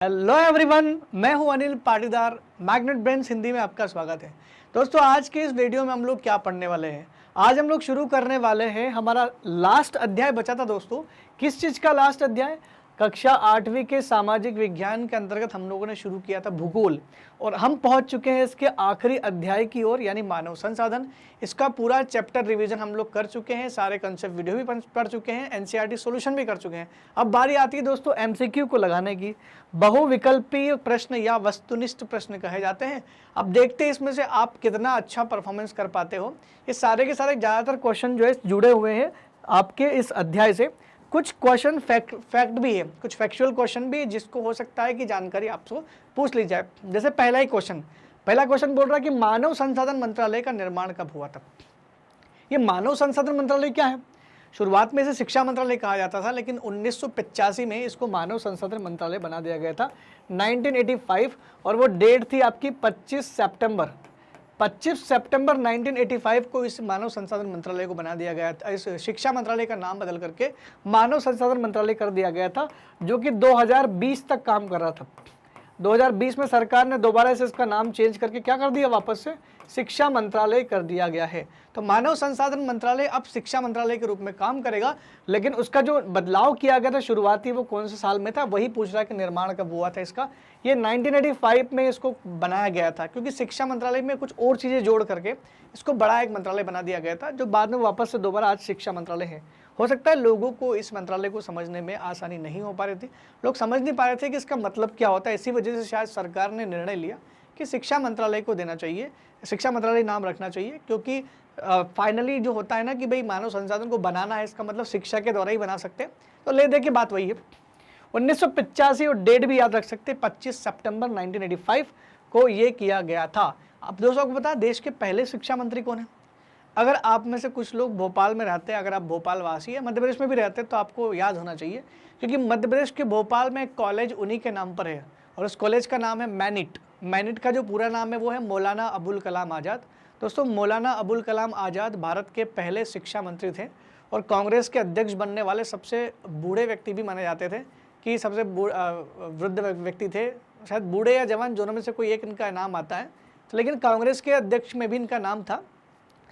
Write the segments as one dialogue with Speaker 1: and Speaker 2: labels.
Speaker 1: Hello everyone, मैं हूं Anil Patidar. Magnet brains Hindi में आपका स्वागत है। दोस्तों, आज के इस वीडियो में हम लोग क्या पढ़ने वाले हैं। आज हम लोग शुरू करने वाले हैं, हमारा लास्ट अध्याय बचा था दोस्तों। किस चीज़ का लास्ट अध्याय? कक्षा 8वीं के सामाजिक विज्ञान के अंतर्गत हम लोगों ने शुरू किया था भूगोल, और हम पहुंच चुके हैं इसके आखिरी अध्याय की ओर, यानी मानव संसाधन। इसका पूरा चैप्टर रिवीजन हम लोग कर चुके हैं, सारे कंसेप्ट वीडियो भी पढ़ चुके हैं, एनसीईआरटी सॉल्यूशन भी कर चुके हैं। अब बारी आती है दोस्तों एमसीक्यू को लगाने की। बहुविकल्पीय प्रश्न या वस्तुनिष्ठ प्रश्न कहे जाते हैं। अब देखते हैं इसमें से आप कितना अच्छा परफॉर्मेंस कर पाते हो। ये सारे के सारे ज़्यादातर क्वेश्चन जो है जुड़े हुए हैं आपके इस अध्याय से। कुछ क्वेश्चन फैक्ट भी है, कुछ फैक्चुअल क्वेश्चन भी है, जिसको हो सकता है कि जानकारी आपसे पूछ ली जाए। जैसे पहला क्वेश्चन बोल रहा है कि मानव संसाधन मंत्रालय का निर्माण कब हुआ था। ये मानव संसाधन मंत्रालय क्या है? शुरुआत में इसे शिक्षा मंत्रालय कहा जाता था, लेकिन 1985 में इसको मानव संसाधन मंत्रालय बना दिया गया था, 1985। और वो डेट थी आपकी 25 सितंबर 1985 को इस मानव संसाधन मंत्रालय को बना दिया गया था। इस शिक्षा मंत्रालय का नाम बदल करके मानव संसाधन मंत्रालय कर दिया गया था, जो कि 2020 तक काम कर रहा था। 2020 में सरकार ने दोबारा से इसका नाम चेंज करके क्या कर दिया, वापस से शिक्षा मंत्रालय कर दिया गया है। तो मानव संसाधन मंत्रालय अब शिक्षा मंत्रालय के रूप में काम करेगा, लेकिन उसका जो बदलाव किया गया था शुरुआती, वो कौन से साल में था, वही पूछ रहा है कि निर्माण कब हुआ था इसका। ये 1985 में इसको बनाया गया था, क्योंकि शिक्षा मंत्रालय में कुछ और चीज़ें जोड़ करके इसको बड़ा एक मंत्रालय बना दिया गया था, जो बाद में वापस से दोबारा आज शिक्षा मंत्रालय है। हो सकता है लोगों को इस मंत्रालय को समझने में आसानी नहीं हो पा रही थी, लोग समझ नहीं पा रहे थे कि इसका मतलब क्या होता है। इसी वजह से शायद सरकार ने निर्णय लिया कि शिक्षा मंत्रालय को देना चाहिए, शिक्षा मंत्रालय नाम रखना चाहिए, क्योंकि फाइनली जो होता है ना कि भाई मानव संसाधन को बनाना है, इसका मतलब शिक्षा के द्वारा ही बना सकते हैं। तो ले दे की बात वही है। 1985 और डेट भी याद रख सकते, 25 सितंबर 1985 को ये किया गया था। अब दोस्तों को पता है देश के पहले शिक्षा मंत्री कौन है? अगर आप में से कुछ लोग भोपाल में रहते हैं, अगर आप भोपाल वासी है, मध्य प्रदेश में भी रहते हैं, तो आपको याद होना चाहिए, क्योंकि मध्य प्रदेश के भोपाल में एक कॉलेज उन्हीं के नाम पर है, और उस कॉलेज का नाम है मैनिट का जो पूरा नाम है वो है मौलाना अबुल कलाम आज़ाद। दोस्तों, मौलाना अबुल कलाम आज़ाद भारत के पहले शिक्षा मंत्री थे, और कांग्रेस के अध्यक्ष बनने वाले सबसे बूढ़े व्यक्ति भी माने जाते थे, कि सबसे वृद्ध व्यक्ति थे। शायद बूढ़े या जवान दोनों में से कोई एक इनका नाम आता है, तो लेकिन कांग्रेस के अध्यक्ष में भी इनका नाम था।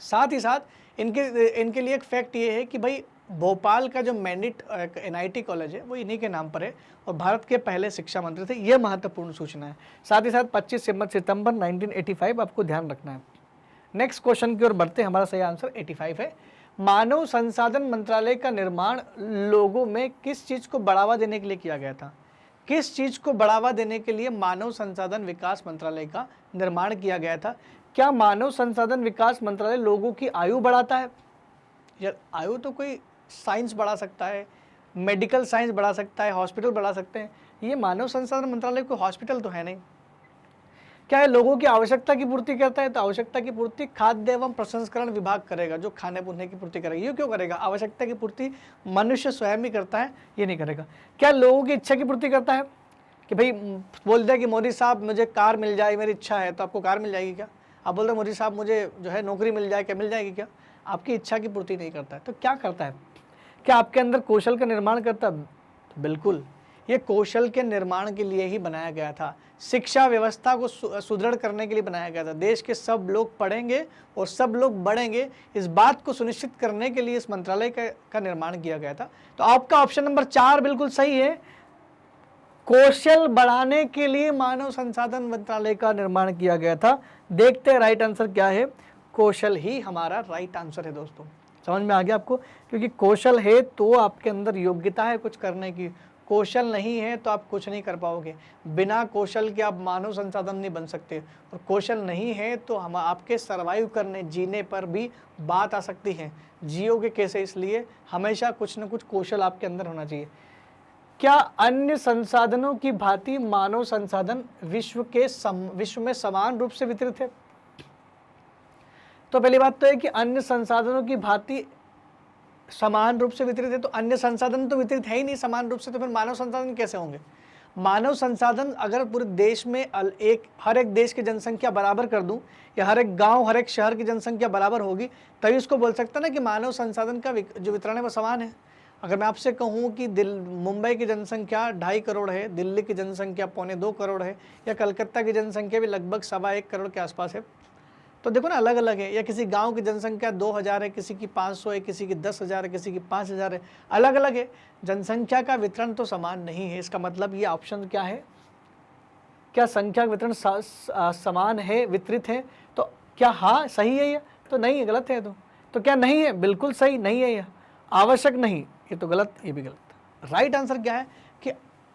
Speaker 1: साथ ही साथ इनके लिए एक फैक्ट ये है कि भाई भोपाल का जो मैनिट एनआईटी कॉलेज है वो इन्हीं के नाम पर है, और भारत के पहले शिक्षा मंत्री थे। ये महत्वपूर्ण सूचना है। साथ ही साथ 25 सितंबर 1985 आपको ध्यान रखना है। नेक्स्ट क्वेश्चन की ओर बढ़ते हैं। हमारा सही आंसर 85 है। मानव संसाधन मंत्रालय का निर्माण लोगों में किस चीज़ को बढ़ावा देने के लिए किया गया था? किस चीज़ को बढ़ावा देने के लिए मानव संसाधन विकास मंत्रालय का निर्माण किया गया था? क्या मानव संसाधन विकास मंत्रालय लोगों की आयु बढ़ाता है? यार, आयु तो कोई साइंस बढ़ा सकता है, मेडिकल साइंस बढ़ा सकता है, हॉस्पिटल बढ़ा सकते हैं। ये मानव संसाधन मंत्रालय कोई हॉस्पिटल तो है नहीं। क्या है, लोगों की आवश्यकता की पूर्ति करता है? तो आवश्यकता की पूर्ति खाद्य एवं प्रसंस्करण विभाग करेगा, जो खाने पीने की पूर्ति करेगा। ये क्यों करेगा? आवश्यकता की पूर्ति मनुष्य स्वयं ही करता है, ये नहीं करेगा। क्या लोगों की इच्छा की पूर्ति करता है? कि भाई बोल दिया कि मोदी साहब मुझे कार मिल जाए, मेरी इच्छा है, तो आपको कार मिल जाएगी क्या? आप बोल रहे मोदी साहब मुझे जो है नौकरी मिल जाए, क्या मिल जाएगी क्या? आपकी इच्छा की पूर्ति नहीं करता है। तो क्या करता है? क्या आपके अंदर कौशल का निर्माण करता है? तो बिल्कुल, ये कौशल के निर्माण के लिए ही बनाया गया था। शिक्षा व्यवस्था को सुदृढ़ करने के लिए बनाया गया था। देश के सब लोग पढ़ेंगे और सब लोग बढ़ेंगे, इस बात को सुनिश्चित करने के लिए इस मंत्रालय का निर्माण किया गया था। तो आपका ऑप्शन नंबर 4 बिल्कुल सही है। कौशल बढ़ाने के लिए मानव संसाधन मंत्रालय का निर्माण किया गया था। देखते हैं राइट आंसर क्या है। कौशल ही हमारा राइट आंसर है दोस्तों। समझ में आ गया आपको? क्योंकि कौशल है तो आपके अंदर योग्यता है कुछ करने की, कौशल नहीं है तो आप कुछ नहीं कर पाओगे। बिना कौशल के आप मानव संसाधन नहीं बन सकते, और कौशल नहीं है तो हम आपके सर्वाइव करने, जीने पर भी बात आ सकती है। जियोगे कैसे? इसलिए हमेशा कुछ न कुछ कौशल आपके अंदर होना चाहिए। क्या अन्य संसाधनों की भांति मानव संसाधन विश्व में समान रूप से वितरित है? तो पहली बात तो है कि अन्य संसाधनों की भांति समान रूप से वितरित है, तो अन्य संसाधन तो वितरित है ही नहीं समान रूप से, तो फिर मानव संसाधन कैसे होंगे? मानव संसाधन अगर पूरे देश में हर एक देश की जनसंख्या बराबर कर दूं, या हर एक गांव, हर एक शहर की जनसंख्या बराबर होगी, तभी उसको बोल सकता ना कि मानव संसाधन का जो वितरण है वो समान है। अगर मैं आपसे कहूँ कि मुंबई की जनसंख्या 2.5 करोड़ है, दिल्ली की जनसंख्या 1.25 करोड़ है, या कलकत्ता की जनसंख्या भी लगभग 1.25 करोड़ के आसपास है, तो देखो ना अलग अलग है। या किसी गांव की जनसंख्या 2000 है, किसी की 500 है, किसी की 10,000 है, किसी की 5000 है, अलग अलग है। जनसंख्या का वितरण तो समान नहीं है। इसका मतलब ये ऑप्शन क्या है, क्या संख्या का वितरण समान है, वितरित है? तो क्या हाँ सही है ये? तो नहीं है, गलत है। तो क्या नहीं है? बिल्कुल सही नहीं है, यह आवश्यक नहीं, ये तो गलत, ये भी गलत। राइट आंसर क्या है कि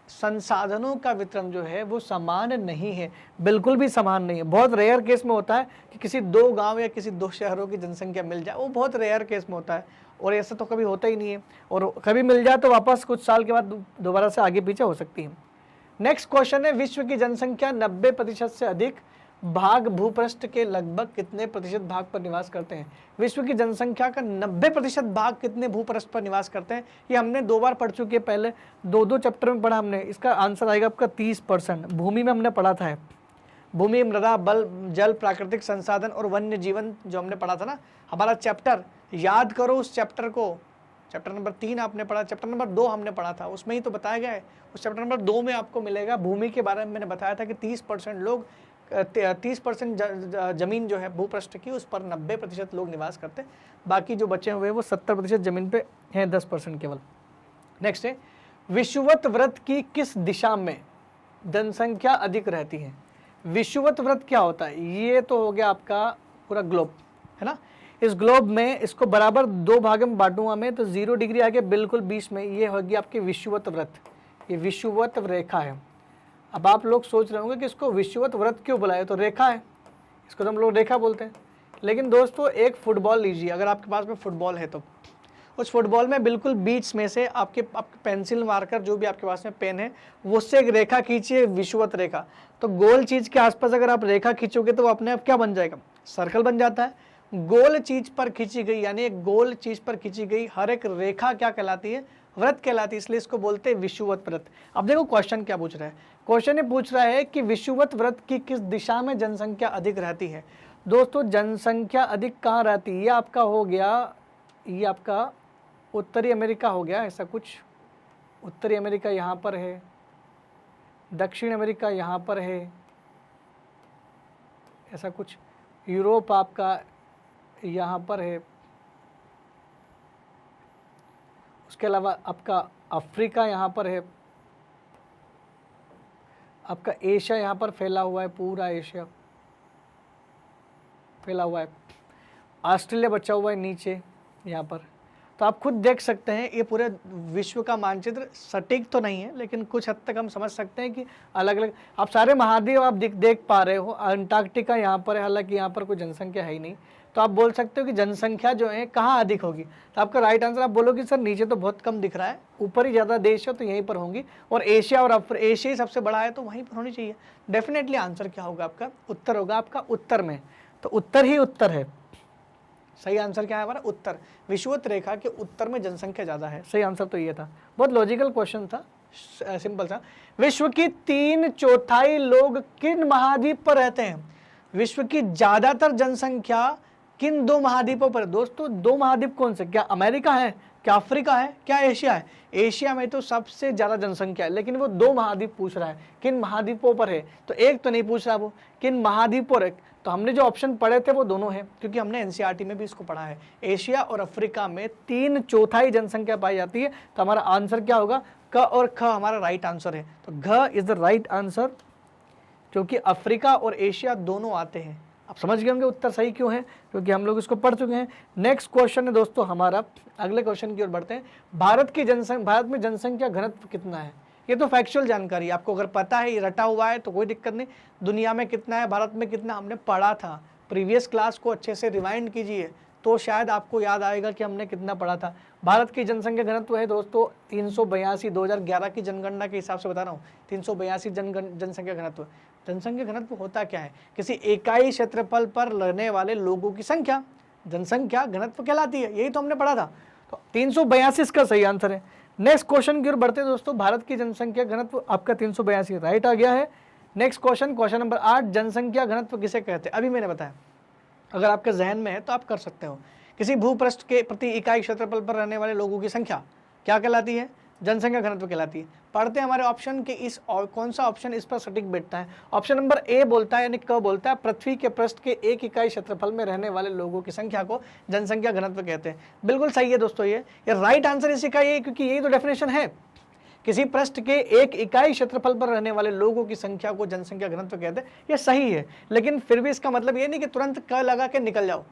Speaker 1: संसाधनों का वितरण जो है वो समान नहीं है, बिल्कुल भी समान नहीं है। बहुत रेयर केस में होता है कि किसी 2 गांव या किसी 2 शहरों की जनसंख्या मिल जाए, वो बहुत रेयर केस में होता है, और ऐसा तो कभी होता ही नहीं है। और कभी मिल जाए तो वापस कुछ साल के बाद दोबारा से आगे पीछे हो सकती है। नेक्स्ट क्वेश्चन है, विश्व की जनसंख्या 90% से अधिक भाग भूपृष्ठ के लगभग कितने प्रतिशत भाग पर निवास करते हैं? विश्व की जनसंख्या का 90% भाग कितने भूपृष्ठ पर निवास करते हैं? ये हमने 2 बार पढ़ चुके हैं, पहले 2 चैप्टर में पढ़ा हमने। इसका आंसर आएगा आपका 30%। भूमि में हमने पढ़ा था, भूमि, मृदा, बल, जल, प्राकृतिक संसाधन और वन्य जीवन जो हमने पढ़ा था ना, हमारा चैप्टर याद करो उस चैप्टर को। चैप्टर नंबर 3 आपने पढ़ा, चैप्टर नंबर 2 हमने पढ़ा था, उसमें ही तो बताया गया है। उस चैप्टर नंबर 2 में आपको मिलेगा भूमि के बारे में। मैंने बताया था कि 30% जमीन जो है भूपृष्ठ की, उस पर 90% लोग निवास करते हैं। बाकी जो बचे हुए वो 70% जमीन पे हैं, 10% केवल। नेक्स्ट है, विषुवत वृत्त की किस दिशा में जनसंख्या अधिक रहती है? विषुवत वृत्त क्या होता है? ये तो हो गया आपका पूरा ग्लोब, है ना। इस ग्लोब में इसको बराबर 2 भाग में बांटूंगा मैं, तो 0 डिग्री आगे बिल्कुल बीच में ये होगी आपकी विषुवत वृत्त। ये विषुवत रेखा है। अब आप लोग सोच रहे होंगे कि इसको विषुवत वृत्त क्यों बुलाया, तो रेखा है, इसको तो हम लोग रेखा बोलते हैं। लेकिन दोस्तों एक फुटबॉल लीजिए, अगर आपके पास में फुटबॉल है तो उस फुटबॉल में बिल्कुल बीच में से आपके पेंसिल मार्कर जो भी आपके पास में पेन है, वो उससे एक रेखा खींचिए, विषुवत रेखा। तो गोल चीज के आसपास अगर आप रेखा खींचोगे तो वो अपने आप क्या बन जाएगा? सर्कल बन जाता है। गोल चीज पर खींची गई, यानी एक गोल चीज पर खींची गई हर एक रेखा क्या कहलाती है? वृत्त कहलाती है, इसलिए इसको बोलते हैं विषुवत वृत्त। अब देखो क्वेश्चन क्या पूछ रहा है। क्वेश्चन ये पूछ रहा है कि विषुवत वृत्त की किस दिशा में जनसंख्या अधिक रहती है? दोस्तों जनसंख्या अधिक कहाँ रहती है? ये आपका हो गया, ये आपका उत्तरी अमेरिका हो गया, ऐसा कुछ। उत्तरी अमेरिका यहाँ पर है, दक्षिण अमेरिका यहाँ पर है, ऐसा कुछ। यूरोप आपका यहाँ पर है, उसके अलावा आपका अफ्रीका यहाँ पर है, आपका एशिया यहाँ पर फैला हुआ है, पूरा एशिया फैला हुआ है। ऑस्ट्रेलिया बचा हुआ है नीचे यहाँ पर। तो आप खुद देख सकते हैं ये पूरे विश्व का मानचित्र सटीक तो नहीं है, लेकिन कुछ हद तक हम समझ सकते हैं कि अलग अलग आप सारे महाद्वीप आप देख पा रहे हो। अंटार्कटिका यहाँ पर है, हालांकि यहाँ पर कोई जनसंख्या है ही नहीं। तो आप बोल सकते हो कि जनसंख्या जो है कहाँ अधिक होगी? तो आपका राइट आंसर आप बोलोगे सर नीचे तो बहुत कम दिख रहा है, ऊपर ही ज़्यादा देश है तो यहीं पर होंगी, और एशिया और एशिया ही सबसे बड़ा है तो वहीं पर होनी चाहिए। डेफिनेटली आंसर क्या होगा आपका? उत्तर होगा आपका उत्तर में। तो उत्तर ही उत्तर है। सही आंसर क्या है हमारा? उत्तर। विषुवत रेखा के उत्तर में जनसंख्या ज़्यादा है। सही आंसर तो ये था। बहुत लॉजिकल क्वेश्चन था, सिंपल सा। विश्व की 3/4 लोग किन महाद्वीप पर रहते हैं? विश्व की ज़्यादातर जनसंख्या किन 2 महाद्वीपों पर? दोस्तों 2 महाद्वीप कौन से? क्या अमेरिका है, क्या अफ्रीका है, क्या एशिया है? एशिया में तो सबसे ज़्यादा जनसंख्या है, लेकिन वो 2 महाद्वीप पूछ रहा है, किन महाद्वीपों पर है? तो एक तो नहीं पूछ रहा वो, किन महाद्वीपों पर। तो हमने जो ऑप्शन पढ़े थे वो दोनों हैं, क्योंकि हमने एनसीईआरटी में भी इसको पढ़ा है। एशिया और अफ्रीका में 3/4 जनसंख्या पाई जाती है। तो हमारा आंसर क्या होगा? क और ख हमारा राइट आंसर है। तो घ इज द राइट आंसर, क्योंकि अफ्रीका और एशिया दोनों आते हैं। आप समझ गए होंगे उत्तर सही क्यों है, क्योंकि हम लोग इसको पढ़ चुके हैं। नेक्स्ट क्वेश्चन है दोस्तों हमारा, अगले क्वेश्चन की ओर बढ़ते हैं। भारत में जनसंख्या घनत्व कितना है? ये तो फैक्चुअल जानकारी, आपको अगर पता है, ये रटा हुआ है तो कोई दिक्कत नहीं। दुनिया में कितना है, भारत में कितना, हमने पढ़ा था। प्रीवियस क्लास को अच्छे से रिवाइंड कीजिए तो शायद आपको याद आएगा कि हमने कितना पढ़ा था। भारत की जनसंख्या घनत्व है दोस्तों 382, 2011 की जनगणना के हिसाब से बता रहा हूँ। 382 जनसंख्या घनत्व। जनसंख्या घनत्व होता क्या है? किसी इकाई क्षेत्रफल पर रहने वाले लोगों की संख्या जनसंख्या घनत्व कहलाती है। यही तो हमने पढ़ा था। तो 382 इसका सही आंसर है। नेक्स्ट क्वेश्चन की ओर बढ़ते हैं दोस्तों। भारत की जनसंख्या घनत्व आपका 382 राइट आ गया है। नेक्स्ट क्वेश्चन नंबर 8, जनसंख्या घनत्व किसे कहते हैं? अभी मैंने बताया, अगर आपके जहन में है तो आप कर सकते हो। किसी भूपृष्ठ के प्रति इकाई क्षेत्रफल पर रहने वाले लोगों की संख्या क्या कहलाती है? जनसंख्या घनत्व कहलाती है। पढ़ते हैं हमारे ऑप्शन के इस कौन सा ऑप्शन इस पर सटीक बैठता है। ऑप्शन नंबर ए बोलता है यानी क बोलता है पृथ्वी के पृष्ठ के 1 इकाई क्षेत्रफल में रहने वाले लोगों की संख्या को जनसंख्या घनत्व कहते हैं। बिल्कुल सही है दोस्तों, ये राइट आंसर इसी का ये, क्योंकि यही तो डेफिनेशन है, किसी पृष्ठ के 1 इकाई क्षेत्रफल पर रहने वाले लोगों की संख्या को जनसंख्या घनत्व कहते हैं। ये सही है, लेकिन फिर भी इसका मतलब ये नहीं कि तुरंत क लगा के निकल जाओ,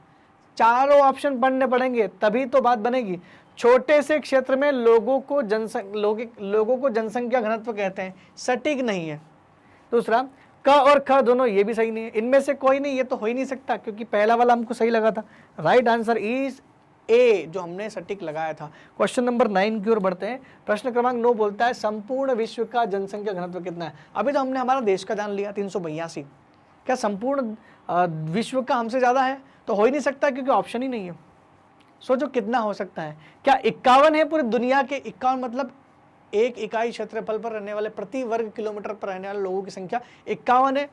Speaker 1: चारों ऑप्शन पढ़ने पड़ेंगे तभी तो बात बनेगी। छोटे से क्षेत्र में लोगों को जनसंख्या घनत्व कहते हैं, सटीक नहीं है। दूसरा, क और ख दोनों ये भी सही नहीं है, इनमें से कोई नहीं, ये तो हो ही नहीं सकता, क्योंकि पहला वाला हमको सही लगा था। राइट आंसर इज ए, जो हमने सटीक लगाया था। क्वेश्चन नंबर 9 की ओर बढ़ते हैं। प्रश्न क्रमांक 9 बोलता है संपूर्ण विश्व का जनसंख्या घनत्व कितना है। अभी तो हमने हमारा देश का जान लिया 382, क्या संपूर्ण विश्व का हमसे ज्यादा है? तो हो ही नहीं सकता, क्योंकि ऑप्शन ही नहीं है। सोचो कितना हो सकता है, क्या 51 है पूरी दुनिया के? 51 मतलब 1 इकाई क्षेत्रफल पर रहने वाले, प्रति वर्ग किलोमीटर पर रहने वाले लोगों की संख्या 51 है,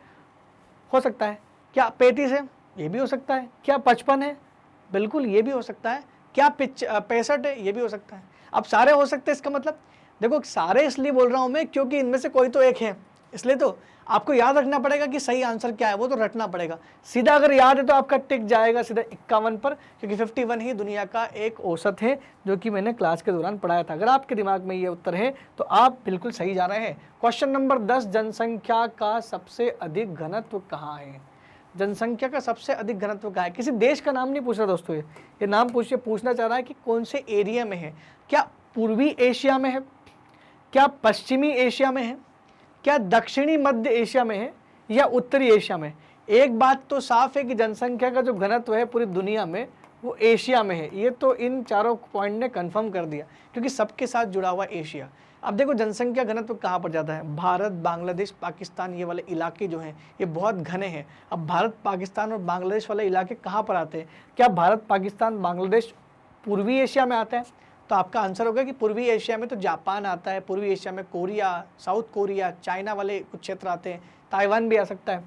Speaker 1: हो सकता है। क्या 35 है? ये भी हो सकता है। क्या 55 है? बिल्कुल ये भी हो सकता है। क्या 65 है? ये भी हो सकता है। अब सारे हो सकते हैं, इसका मतलब देखो सारे इसलिए बोल रहा हूं मैं क्योंकि इनमें से कोई तो एक है, इसलिए तो आपको याद रखना पड़ेगा कि सही आंसर क्या है, वो तो रटना पड़ेगा। सीधा अगर याद है तो आपका टिक जाएगा सीधा 51 पर, क्योंकि 51 ही दुनिया का एक औसत है, जो कि मैंने क्लास के दौरान पढ़ाया था। अगर आपके दिमाग में ये उत्तर है तो आप बिल्कुल सही जा रहे हैं। क्वेश्चन नंबर 10, जनसंख्या का सबसे अधिक घनत्व कहाँ है? जनसंख्या का सबसे अधिक घनत्व कहाँ है? किसी देश का नाम नहीं पूछ रहा दोस्तों, ये नाम पूछना चाह रहा है कि कौन से एरिया में है। क्या पूर्वी एशिया में है? क्या पश्चिमी एशिया में है? क्या दक्षिणी मध्य एशिया में है? या उत्तरी एशिया में? एक बात तो साफ है कि जनसंख्या का जो घनत्व है पूरी दुनिया में वो एशिया में है। ये तो इन चारों पॉइंट ने कंफर्म कर दिया, क्योंकि सबके साथ जुड़ा हुआ एशिया। अब देखो जनसंख्या घनत्व कहाँ पर ज़्यादा है? भारत, बांग्लादेश, पाकिस्तान, ये वाले इलाके जो हैं ये बहुत घने हैं। अब भारत, पाकिस्तान और बांग्लादेश वाले इलाके कहाँ पर आते हैं? क्या भारत, पाकिस्तान, बांग्लादेश पूर्वी एशिया में आता है? तो आपका आंसर होगा कि पूर्वी एशिया में तो जापान आता है, पूर्वी एशिया में कोरिया, साउथ कोरिया, चाइना वाले कुछ क्षेत्र आते हैं, ताइवान भी आ सकता है।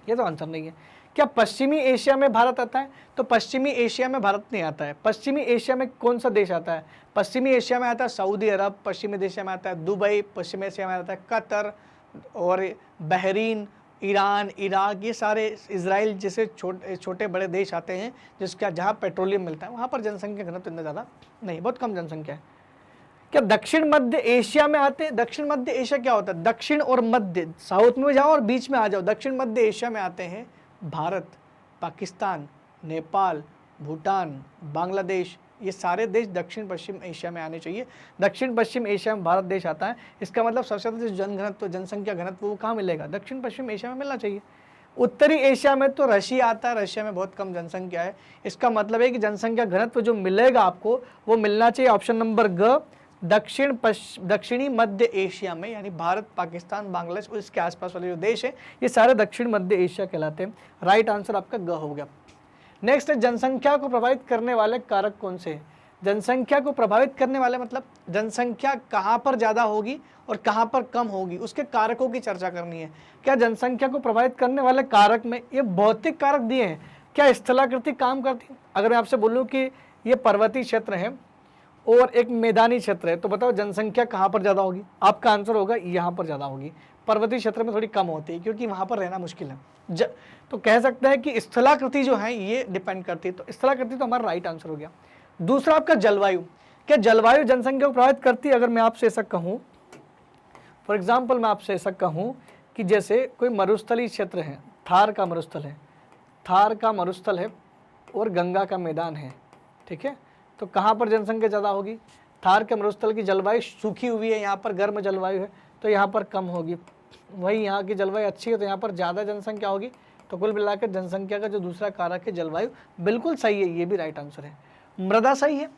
Speaker 1: ये तो आंसर नहीं है। क्या पश्चिमी एशिया में भारत आता है? तो पश्चिमी एशिया में भारत नहीं आता है। पश्चिमी एशिया में कौन सा देश आता है? पश्चिमी एशिया में आता है सऊदी अरब, पश्चिमी एशिया में आता है दुबई, पश्चिमी एशिया में आता है कतर और बहरीन, ईरान, इराक, ये सारे, इजराइल जैसे छोटे बड़े देश आते हैं जिसका जहाँ पेट्रोलियम मिलता है, वहाँ पर जनसंख्या घनत्व इतना ज़्यादा नहीं, बहुत कम जनसंख्या है। क्या दक्षिण मध्य एशिया में आते हैं? दक्षिण मध्य एशिया क्या होता है? दक्षिण और मध्य, साउथ में जाओ और बीच में आ जाओ। दक्षिण मध्य एशिया में आते हैं भारत, पाकिस्तान, नेपाल, भूटान, बांग्लादेश, ये सारे देश दक्षिण पश्चिम एशिया में आने चाहिए। दक्षिण पश्चिम एशिया में भारत देश आता है, इसका मतलब सबसे ज़्यादा जनघनत्व, जनसंख्या घनत्व वो कहाँ मिलेगा? दक्षिण पश्चिम एशिया में मिलना चाहिए। उत्तरी एशिया में तो रशिया आता है, रशिया में बहुत कम जनसंख्या है। इसका मतलब है कि जनसंख्या घनत्व जो मिलेगा आपको वो मिलना चाहिए ऑप्शन नंबर ग, दक्षिणी मध्य एशिया में, यानी भारत, पाकिस्तान, बांग्लादेश और इसके आसपास वाले जो देश है ये सारे दक्षिण मध्य एशिया कहलाते हैं। राइट आंसर आपका ग हो गया। नेक्स्ट है जनसंख्या को प्रभावित करने वाले कारक कौन से हैं? जनसंख्या को प्रभावित करने वाले मतलब जनसंख्या कहाँ पर ज़्यादा होगी और कहाँ पर कम होगी, उसके कारकों की चर्चा करनी है। क्या जनसंख्या को प्रभावित करने वाले कारक में ये भौतिक कारक दिए हैं? क्या स्थलाकृति काम करती है? अगर मैं आपसे बोलूँ कि ये पर्वतीय क्षेत्र है और एक मैदानी क्षेत्र है, तो बताओ जनसंख्या कहाँ पर ज़्यादा होगी? आपका आंसर होगा यहाँ पर ज़्यादा होगी। पर्वतीय क्षेत्र में थोड़ी कम होती है क्योंकि वहाँ पर रहना मुश्किल है। तो कह सकते हैं कि स्थलाकृति जो है ये डिपेंड करती है, तो स्थलाकृति तो हमारा राइट आंसर हो गया। दूसरा आपका जलवायु। क्या जलवायु जनसंख्या को प्रभावित करती है? अगर मैं आपसे ऐसा कहूँ, फॉर एग्जाम्पल मैं आपसे ऐसा कहूँ कि जैसे कोई मरुस्थलीय क्षेत्र है, थार का मरुस्थल है, थार का मरुस्थल है और गंगा का मैदान है, ठीक है, तो कहाँ पर जनसंख्या ज़्यादा होगी? थार के मरुस्थल की जलवायु सूखी हुई है, यहाँ पर गर्म जलवायु है तो यहाँ पर कम होगी। वही यहाँ की जलवायु अच्छी है तो यहाँ पर ज़्यादा जनसंख्या होगी। तो कुल मिलाकर जनसंख्या का जो दूसरा कारक है जलवायु, बिल्कुल सही है, ये भी राइट आंसर है। मृदा सही है।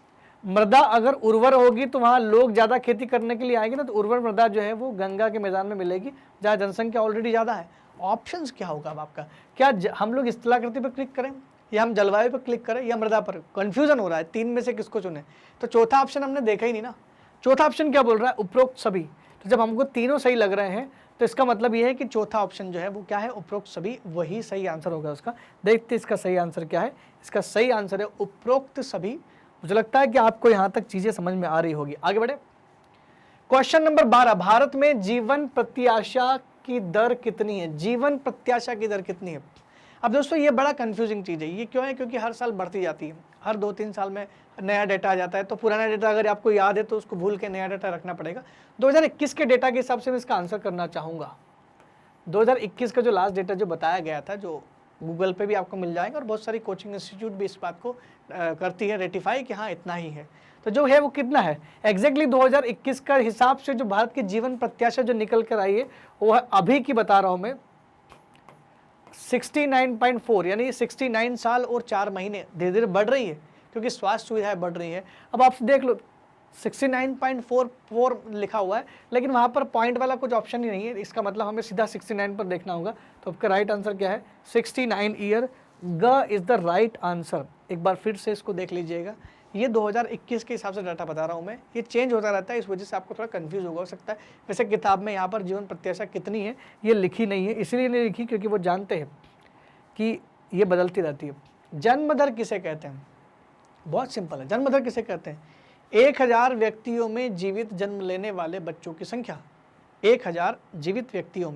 Speaker 1: मृदा अगर उर्वर होगी तो वहाँ लोग ज़्यादा खेती करने के लिए आएंगे ना, तो उर्वर मृदा जो है वो गंगा के मैदान में मिलेगी जहाँ जनसंख्या ऑलरेडी ज़्यादा है। ऑप्शंस क्या होगा अब आपका? क्या हम लोग स्थलाकृति पर क्लिक करें या हम जलवायु पर क्लिक करें या मृदा पर? कंफ्यूजन हो रहा है, तीन में से किसको चुने? तो चौथा ऑप्शन हमने देखा ही नहीं ना। चौथा ऑप्शन क्या बोल रहा है? उपरोक्त सभी। तो जब हमको तीनों सही लग रहे हैं तो इसका मतलब ये है कि चौथा ऑप्शन जो है वो क्या है? उपरोक्त सभी, वही सही आंसर होगा उसका। देखते इसका सही आंसर क्या है। इसका सही आंसर है उपरोक्त सभी, मुझे लगता है कि आपको यहाँ तक चीजें समझ में आ रही होगी। आगे बढ़े। क्वेश्चन नंबर 12, भारत में जीवन प्रत्याशा की दर कितनी है? जीवन प्रत्याशा की दर कितनी है? अब दोस्तों ये बड़ा कंफ्यूजिंग चीज़ है। ये क्यों है? क्योंकि हर साल बढ़ती जाती है, हर 2-3 साल में नया डेटा आ जाता है, तो पुराना डेटा अगर आपको याद है तो उसको भूल के नया डेटा रखना पड़ेगा। 2021 के डेटा के हिसाब से मैं इसका आंसर करना चाहूँगा। 2021 का जो लास्ट डेटा जो बताया गया था, जो गूगल पे भी आपको मिल जाएगा और बहुत सारी कोचिंग इंस्टीट्यूट भी इस बात को करती है रेटिफाई कि हाँ इतना ही है, तो जो है वो कितना है एग्जैक्टली 2021 का हिसाब से जो भारत की जीवन प्रत्याशा जो निकल कर आई है वो है अभी की बता रहा हूँ मैं 69.4, यानी 69 साल और 4 महीने। धीरे धीरे बढ़ रही है क्योंकि स्वास्थ्य सुविधाएं बढ़ रही है। अब आप देख लो 69.44 लिखा हुआ है, लेकिन वहाँ पर पॉइंट वाला कुछ ऑप्शन ही नहीं है, इसका मतलब हमें सीधा 69 पर देखना होगा। तो आपका राइट आंसर क्या है? 69 ईयर। ग इज द राइट आंसर। एक बार फिर से इसको देख लीजिएगा। ये 2021 के हिसाब से डाटा बता रहा हूँ मैं, ये चेंज होता रहता है, इस वजह से आपको थोड़ा कंफ्यूज हो सकता है। वैसे किताब में यहाँ पर जीवन प्रत्याशा कितनी है ये लिखी नहीं है, इसलिए नहीं लिखी क्योंकि वो जानते हैं कि ये बदलती रहती है। जन्म दर किसे कहते हैं? बहुत सिंपल है। जन्म दर किसे कहते हैं? 1000 व्यक्तियों में जीवित जन्म लेने वाले बच्चों की संख्या। 1000 व्यक्तियों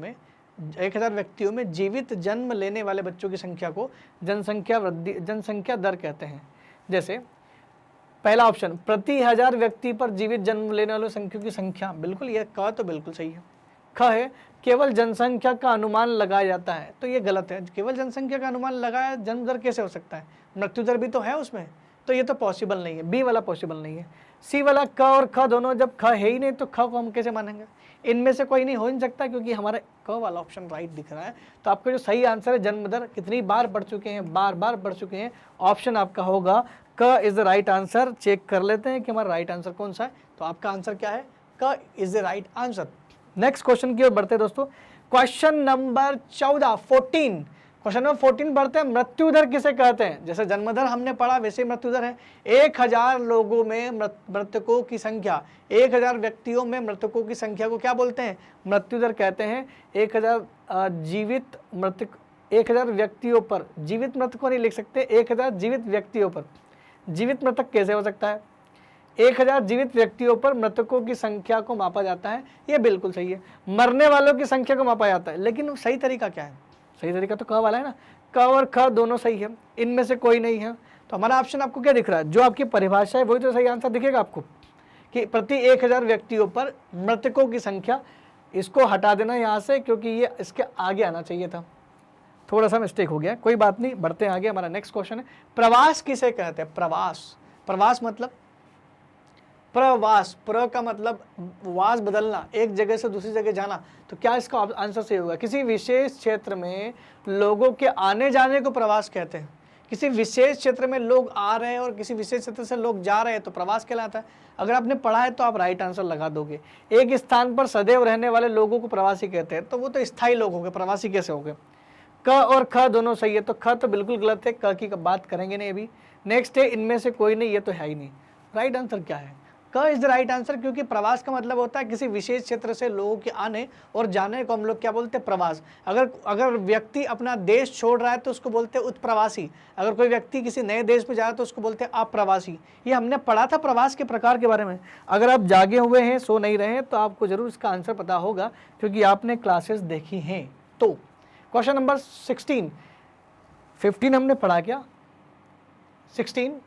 Speaker 1: में जीवित जन्म लेने वाले बच्चों की संख्या को जनसंख्या दर कहते हैं। जैसे पहला ऑप्शन, प्रति 1000 व्यक्ति पर जीवित जन्म लेने वालों संख्या की संख्या, बिल्कुल ये क तो बिल्कुल सही है। ख है केवल जनसंख्या का अनुमान लगाया जाता है, तो ये गलत है। केवल जनसंख्या का अनुमान लगाया जन्म दर कैसे हो सकता है? मृत्यु दर भी तो है उसमें, तो ये तो पॉसिबल नहीं है। बी वाला पॉसिबल नहीं है। सी वाला क और ख दोनों, जब ख है ही नहीं तो ख को हम कैसे मानेंगे? इनमें से कोई नहीं हो नहीं सकता क्योंकि हमारा क वाला ऑप्शन राइट दिख रहा है। तो आपका जो सही आंसर है जन्म दर कितनी बार बढ़ चुके हैं, बार बार बढ़ चुके हैं, ऑप्शन आपका होगा क is the right answer. Check कर लेते हैं कि हमारा राइट आंसर कौन सा है। तो आपका आंसर क्या है? क is the right answer. Next question की ओर बढ़ते हैं दोस्तों। क्वेश्चन नंबर 14 क्वेश्चन नंबर 14 बढ़ते हैं। मृत्यु दर किसे कहते हैं? जैसे जन्म दर हमने पढ़ा वैसे मृत्यु दर है। 1000 लोगों में मृतकों की संख्या, 1000 व्यक्तियों में मृतकों की संख्या को क्या बोलते हैं? मृत्यु दर कहते हैं। 1000 व्यक्तियों पर, जीवित मृतकों नहीं लिख सकते, 1000 जीवित व्यक्तियों पर। जीवित मृतक कैसे हो सकता है? 1000 जीवित व्यक्तियों पर मृतकों की संख्या को मापा जाता है, ये बिल्कुल सही है। मरने वालों की संख्या को मापा जाता है, लेकिन सही तरीका क्या है? सही तरीका तो क वाला है ना। क और ख दोनों सही है, इनमें से कोई नहीं है। तो हमारा ऑप्शन आपको क्या दिख रहा है? जो आपकी परिभाषा है वही तो सही आंसर दिखेगा आपको, कि प्रति 1000 व्यक्तियों पर मृतकों की संख्या। इसको हटा देना यहाँ से क्योंकि ये इसके आगे आना चाहिए था, थोड़ा सा मिस्टेक हो गया, कोई बात नहीं, बढ़ते हैं आगे। हमारा नेक्स्ट क्वेश्चन है, प्रवास किसे कहते हैं? प्रवास मतलब प्रवास, प्र का मतलब वास बदलना, एक जगह से दूसरी जगह जाना। तो क्या इसका आंसर सही होगा? किसी विशेष क्षेत्र में लोगों के आने जाने को प्रवास कहते हैं। किसी विशेष क्षेत्र में लोग आ रहे हैं और किसी विशेष क्षेत्र से लोग जा रहे हैं तो प्रवास कहलाता है। अगर आपने पढ़ा है तो आप राइट आंसर लगा दोगे। एक स्थान पर सदैव रहने वाले लोगों को प्रवासी कहते हैं, तो वो तो स्थायी लोग हो गए, प्रवासी कैसे हो गए? क और ख दोनों सही है, तो ख तो बिल्कुल गलत है, क की बात करेंगे नहीं अभी। नेक्स्ट है, इनमें से कोई नहीं, ये तो है ही नहीं। राइट आंसर क्या है? क इज द राइट आंसर, क्योंकि प्रवास का मतलब होता है किसी विशेष क्षेत्र से लोगों के आने और जाने को हम लोग क्या बोलते हैं? प्रवास। अगर व्यक्ति अपना देश छोड़ रहा है तो उसको बोलते हैं उत्प्रवासी। अगर कोई व्यक्ति किसी नए देश पे जा रहा है तो उसको बोलते हैं अप्रवासी। ये हमने पढ़ा था प्रवास के प्रकार के बारे में। अगर आप जागे हुए हैं, सो नहीं रहे हैं, तो आपको जरूर इसका आंसर पता होगा क्योंकि आपने क्लासेस देखी हैं। तो क्वेश्चन नंबर 15 हमने पढ़ा क्या? 16,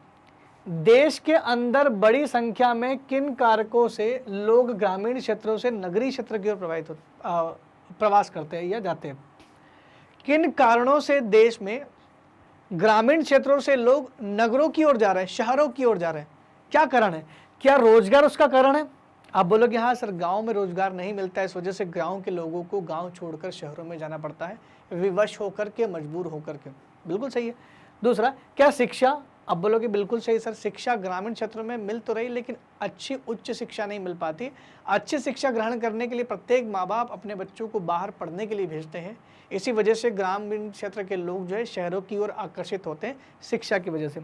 Speaker 1: देश के अंदर बड़ी संख्या में किन कारकों से लोग ग्रामीण क्षेत्रों से नगरीय क्षेत्र की ओर प्रवास करते हैं या जाते हैं? किन कारणों से देश में ग्रामीण क्षेत्रों से लोग नगरों की ओर जा रहे हैं, शहरों की ओर जा रहे हैं? क्या कारण है? क्या रोजगार उसका कारण है? आप बोलोगे हाँ सर, गांव में रोजगार नहीं मिलता है, इस वजह से गांव के लोगों को गांव छोड़कर शहरों में जाना पड़ता है, विवश होकर के, मजबूर होकर के। बिल्कुल सही है। दूसरा, क्या शिक्षा? अब बोलोगे बिल्कुल सही सर, शिक्षा ग्रामीण क्षेत्रों में मिल तो रही लेकिन अच्छी उच्च शिक्षा नहीं मिल पाती। अच्छी शिक्षा ग्रहण करने के लिए प्रत्येक माँ बाप अपने बच्चों को बाहर पढ़ने के लिए भेजते हैं, इसी वजह से ग्रामीण क्षेत्र के लोग जो है शहरों की ओर आकर्षित होते हैं शिक्षा की वजह से।